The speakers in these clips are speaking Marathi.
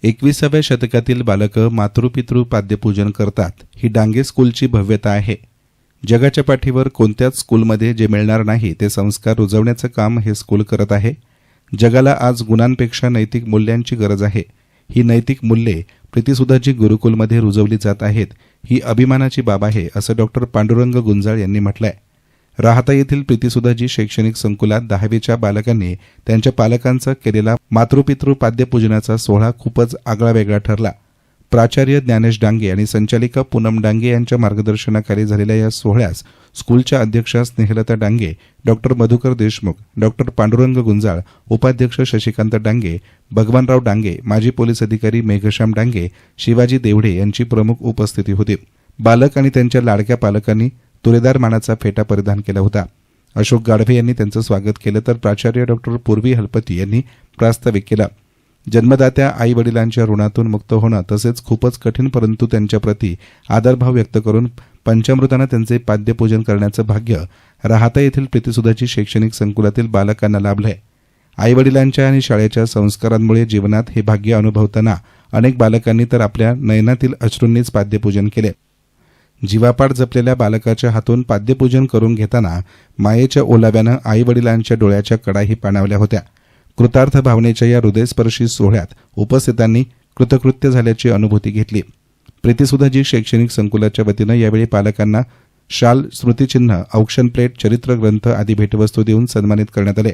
21व्या शतकातील बालकं मातृपितृ पाद्यपूजन करतात ही डांगे स्कूलची भव्यता आहे. जगाच्या पाठीवर कोणत्याच स्कूलमध्ये जे मिळणार नाही ते संस्कार रुजवण्याचं काम हे स्कूल करत आहे. जगाला आज गुणांपेक्षा नैतिक मूल्यांची गरज आहे. ही नैतिक मूल्ये प्रीतीसुधाजी गुरुकुलमध्ये रुजवली जात आहेत ही अभिमानाची बाब आहे असं डॉक्टर पांडुरंग गुंजाळ यांनी म्हटलंय. राहता येथील प्रीतीसुधाजी शैक्षणिक संकुलात 10वीच्या बालकांनी त्यांच्या पालकांचा केलेला मातृपितृ पाद्यपूजनाचा सोहळा खूपच आगळावेगळा ठरला. प्राचार्य ज्ञानेश डांगे आणि संचालिका पूनम डांगे यांच्या मार्गदर्शनाखाली झालेल्या या सोहळ्यास स्कूलच्या अध्यक्षा स्नेहलता डांगे, डॉक्टर मधुकर देशमुख, डॉक्टर पांडुरंग गुंजाळ, उपाध्यक्ष शशिकांत डांगे, भगवानराव डांगे, माजी पोलीस अधिकारी मेघश्याम डांगे, शिवाजी देवढे यांची प्रमुख उपस्थिती होती. बालक आणि त्यांच्या लाडक्या पालकांनी तुरेदार मानाचा फेटा परिधान केला होता. अशोक गाढवे यांनी त्यांचं स्वागत केलं तर प्राचार्य डॉक्टर पूर्वी हलपती यांनी प्रास्ताविक केलं. जन्मदात्या आई वडिलांच्या ऋणातून मुक्त होणं तसेच खूपच कठीण परंतु त्यांच्याप्रती आदरभाव व्यक्त करून पंचामृतानं त्यांचे पाद्यपूजन करण्याचं भाग्य राहता येथील प्रीतीसुधाजी शैक्षणिक संकुलातील बालकांना लाभलंय. आई वडिलांच्या आणि शाळेच्या संस्कारांमुळे जीवनात हे भाग्य अनुभवताना अनेक बालकांनी तर आपल्या नयनातील अश्रूंनीच पाद्यपूजन केले. जीवापाड जपलेल्या बालकाच्या हातून पाद्यपूजन करून घेताना मायेच्या ओलाव्यानं आई वडिलांच्या डोळ्याच्या कडाही पाणावल्या होत्या. कृतार्थ भावनेच्या या हृदयस्पर्शी सोहळ्यात उपस्थितांनी कृतकृत्य झाल्याची अनुभूती घेतली. प्रीतीसुधाजी शैक्षणिक संकुलाच्या वतीनं यावेळी पालकांना शाल, स्मृतिचिन्ह, औक्षण प्लेट, चरित्र ग्रंथ आदी भेटवस्तू देऊन सन्मानित करण्यात आले.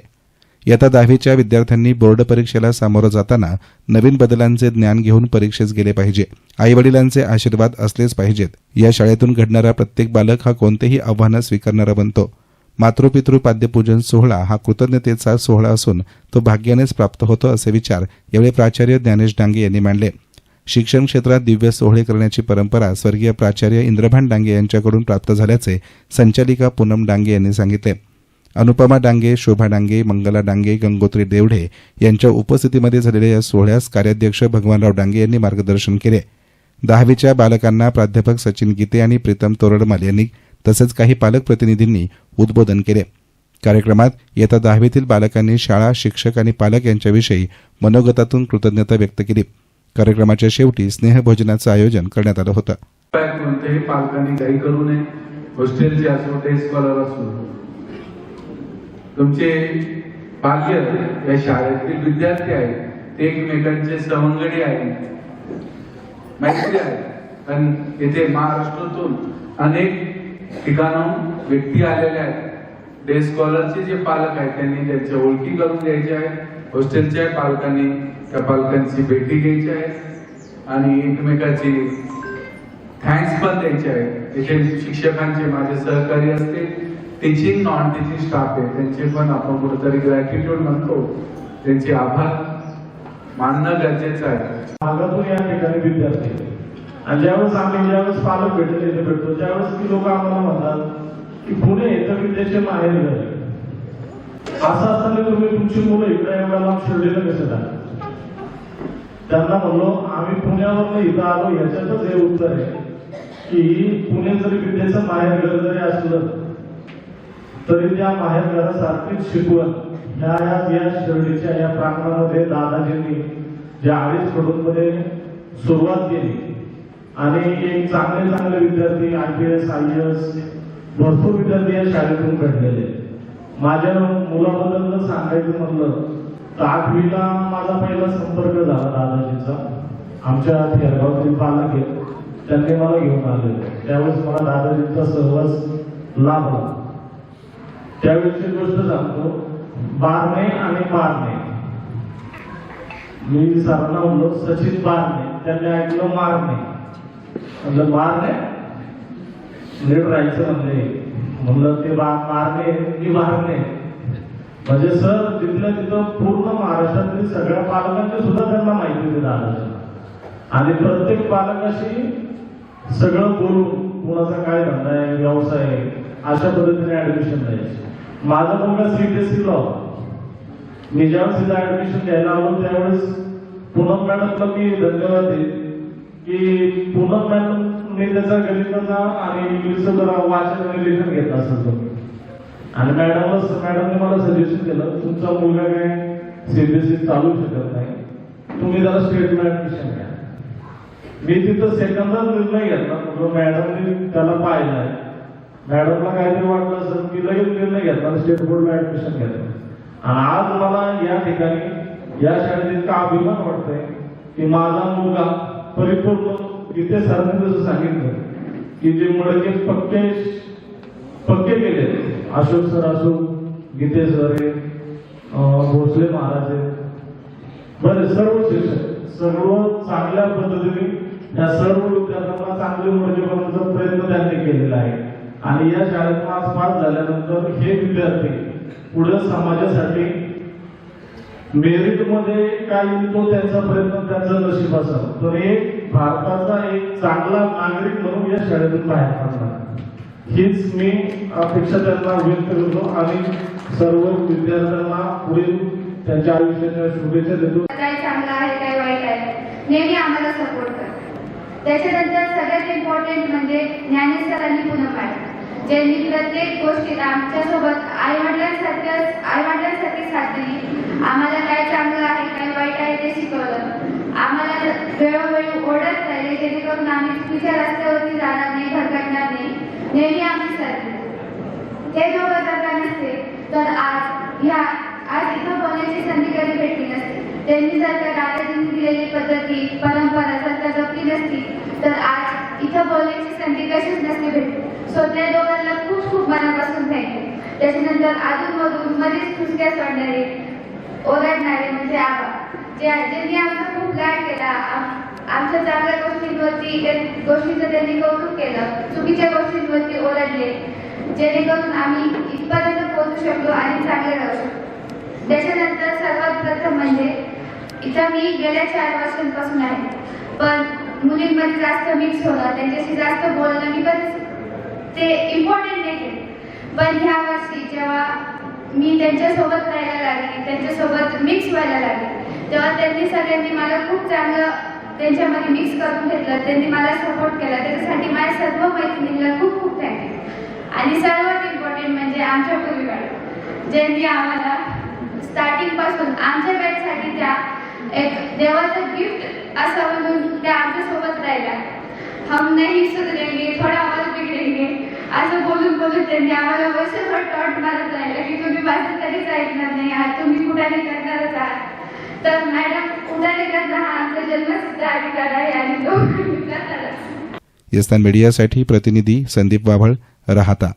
इयत्ता 10वीच्या विद्यार्थ्यांनी बोर्ड परीक्षेला सामोरं जाताना नवीन बदलांचे ज्ञान घेऊन परीक्षेस गेले पाहिजे. आईवडिलांचे आशीर्वाद असलेच पाहिजेत. या शाळेतून घडणारा प्रत्येक बालक हा कोणतेही आव्हानं स्वीकारणारा बनतो. मातृपितृ पाद्यपूजन सोहळा हा कृतज्ञतेचा सोहळा असून तो भाग्यानेच प्राप्त होतो असे विचार यावेळी प्राचार्य ज्ञानेश डांगे यांनी मांडले. शिक्षण क्षेत्रात दिव्य सोहळे करण्याची परंपरा स्वर्गीय प्राचार्य इंद्रभान डांगे यांच्याकडून प्राप्त झाल्याचे संचालिका पूनम डांगे यांनी सांगितले. अनुपमा डांगे, शोभा डांगे, मंगला डांगे, गंगोत्री देवढे यांच्या उपस्थितीमध्ये झालेल्या या सोहळ्यास कार्याध्यक्ष भगवानराव डांगे यांनी मार्गदर्शन केले. 10वीच्या बालकांना प्राध्यापक सचिन गीते आणि प्रीतम तोरडमाल यांनी तसेच काही पालक प्रतिनिधींनी उद्बोधन केले. कार्यक्रमात इयत्ता 10वीतील बालकांनी शाळा, शिक्षक आणि पालक यांच्याविषयी मनोगतातून कृतज्ञता व्यक्त केली. कार्यक्रमाच्या शेवटी स्नेहभोजनाचं आयोजन करण्यात आलं होतं. कोणत्याही पालकांनी काही करू नये. हॉस्टेलचे असो, डे स्कॉलर असो, तुमचे बाल्य या शाळेतील विद्यार्थी आहेत, ते एकमेकांचे सवंगडी आहेत, मैत्री आहे. कारण येथे महाराष्ट्रातून अनेक ठिकाणून व्यक्ती आलेल्या आहेत. डे स्कॉलरचे जे पालक आहेत त्यांनी त्यांच्या ओळखी करून घ्यायच्या आहेत. हॉस्टेलच्या पालकांनी त्या पालकांची भेटी घ्यायची आहे आणि एकमेकाची थँक्स पण द्यायचे आहे. इथे शिक्षकांचे माझे सहकारी असते, टीचिंग नॉन टीचिंग स्टाफ आहे, त्यांचे पण आपण कुठेतरी ग्रॅटिट्यूड म्हणतो, त्यांचे आभार मानणं गरजेचं आहे. भागातून या ठिकाणी विद्यार्थी आणि ज्यावेळेस पालक भेटतो त्यावेळेस ती लोक आम्हाला म्हणतात की पुणे तर विद्याचे माहेर घर. असं असताना तुम्ही तुमची मुलं इकडे एवढा लांब शिर्डीला कसं जाणार? त्यांना म्हणलो आम्ही पुण्यावरनं इथं आलो. याच्यातच हे उत्तर आहे की पुणे जरी विद्याचं माहेर घर जरी असलं तरी त्या माहेर घरासारखीच शिकवण या शिर्डीच्या या प्रांगणामध्ये दादाजींनी ज्या 2.5 करोडमध्ये सुरुवात केली आणि एक चांगले विद्यार्थी IPS, IAS भरपूर विद्यार्थी या शाळेतून घडलेले. माझ्या मुलाबद्दल सांगायचं म्हणलं तर 8वीला माझा पहिला संपर्क झाला दादाजींचा. आमच्या थेरगावतील पालक आहेत, त्यांनी मला घेऊन आले. त्यावेळेस मला दादाजींचा सहवास लाभला. त्यावेळेची गोष्ट सांगतो, बारणे आणि मारणे. मी सरांना म्हणलो सचिन बारणे, त्यांनी ऐकलं मारणे. म्हणलं मारणे नीट राहायचं म्हणलं ते मारणे की मारणे. म्हणजे सर तिथल्या तिथं पूर्ण महाराष्ट्रातील सगळ्या पालकांची सुद्धा त्यांना माहिती होती दादाची आणि प्रत्येक पालकाशी सगळं बोलून कुणाचा काय धंदा आहे, व्यवसाय आहे, अशा पद्धतीने ऍडमिशन द्यायचे. माझा मुलगा CBSE ला. मी ज्यावेळेस तिथं ऍडमिशन घ्यायला आलो त्यावेळेस पूनम मॅडमला मी धन्यवाद देईन की पूनम मॅडमने त्याचा गणिताचा आणि इंग्लिशचा जरा वाचन आणि लेखन घेतला असतो आणि मॅडमने मला सजेशन केलं तुमचा मुलगा काय CBSE चालू शकत नाही, तुम्ही जरा स्टेटला ऍडमिशन घ्या. मी तिथं सेकंदच निर्णय घेतला. म्हणजे मॅडमने त्याला पाहिलाय, मॅडमला काहीतरी वाटलं असेल की लगेच निर्णय घेतला, स्टेट बोर्डला ऍडमिशन घेतलं. आणि आज मला या ठिकाणी या शाळेत इतका अभिमान वाटतोय की माझा मुलगा परिपूर्ण इथे सरांनी जसं सांगितलं की जे मुलगे पक्के केले, अशोक सर असो, गीते सर आहे, भोसले महाराज आहे, बरे सर्व शिक्षक सर्व चांगल्या पद्धतीने या सर्व विद्यार्थ्यांना चांगले मोर्चे करण्याचा प्रयत्न त्यांनी केलेला आहे. आणि या शाळेतून आज पास झाल्यानंतर हे विद्यार्थी पुढे समाजासाठी मेरिट मध्ये काय येईल तो त्यांचा प्रयत्न, त्यांचा नशीब असेल तर एक भारताचा एक चांगला नागरिक म्हणून या शाळेतून बाहेर पडणार, हीच मी अपेक्षा त्यांना व्यक्त करतो. आणि सर्व विद्यार्थ्यांना पुढील त्यांच्या आयुष्याच्या शुभेच्छा देतो. काय चांगलं आहे काय वाईट आहे नेहमी आम्हाला सपोर्ट करतात. त्याच्यानंतर सगळ्यात इम्पॉर्टंट म्हणजे ज्ञानेश सर आणि पूनम मॅडम, ज्यांनी प्रत्येक गोष्टीत आमच्यासोबत आईवडिलांसाठी साथ दिली. आम्हाला काय चांगलं आहे काय वाईट आहे ते शिकवलं. आम्हाला वेळोवेळी ओढत राहिले जेणेकरून आम्ही चुकीच्या रस्त्यावरती जाणार नाही, भरकटणार नाही. नेहमी आमची साथ दिली. हे दोघं जर का नसते तर आज इथं बोलण्याची संधी कधी भेटली नसती. त्यांनी जर का दादाजींनी दिलेली पद्धती परंपरा जर का जपली नसती तर आज इथं बोलण्याची संधी कशीच नसती भेटली. सो त्या दोघांना खूप खूप मनापासून थँक्यू. त्याच्यानंतर अजूनमधून मध्येच खुसक्या सोडणारे, ओरडणारे म्हणजे आबा, ज्यांनी आमचा खूप लाड केला. आमच्या चांगल्या गोष्टींचं त्यांनी कौतुक केलं, चुकीच्या गोष्टींवरती ओरडले, जेणेकरून आम्ही इथपर्यंत पोहोचू शकलो आणि चांगले राहू शकलो. त्याच्यानंतर सर्वात प्रथम म्हणजे इथं मी गेल्या 4 वर्षांपासून आहे, पण मुलींमध्ये जास्त मिक्स होणं, त्यांच्याशी जास्त बोलणं मी पण ते इम्पॉर्टंट नाही केलं. पण ह्या वर्षी जेव्हा मी त्यांच्यासोबत राहायला लागली, त्यांच्यासोबत मिक्स व्हायला लागली, तेव्हा त्यांनी सगळ्यांनी मला खूप चांगलं त्यांच्यामध्ये मिक्स करून घेतलं. त्यांनी मला सपोर्ट केला. त्याच्यासाठी माझ्या सर्व मैत्रिणींना खूप खूप थँक्यू. आणि सर्वात इम्पॉर्टंट म्हणजे आमच्या पूर्वी मॅडम, ज्यांनी आम्हाला स्टार्टिंग पासून आमच्या बॅचसाठी त्या एक देवाचं गिफ्ट असं म्हणून त्या आमच्यासोबत राहिल्या. हम नाही सुधरेंगे, थोडा आवाज बिघडेंगे असं बोलून त्यांनी आम्हाला वर्षभर टॉट मारत राहिलं की तुम्ही माझं कधीच ऐकणार नाही आहात, तुम्ही कुठाने करणारच आहात. तर मॅडम, कुठाने करणं हा आमचा जन्मसिद्ध अधिकार आहे आणि तो करणारच. यस्तान मीडियासाठी प्रतिनिधी संदीप वाभळ, राहता.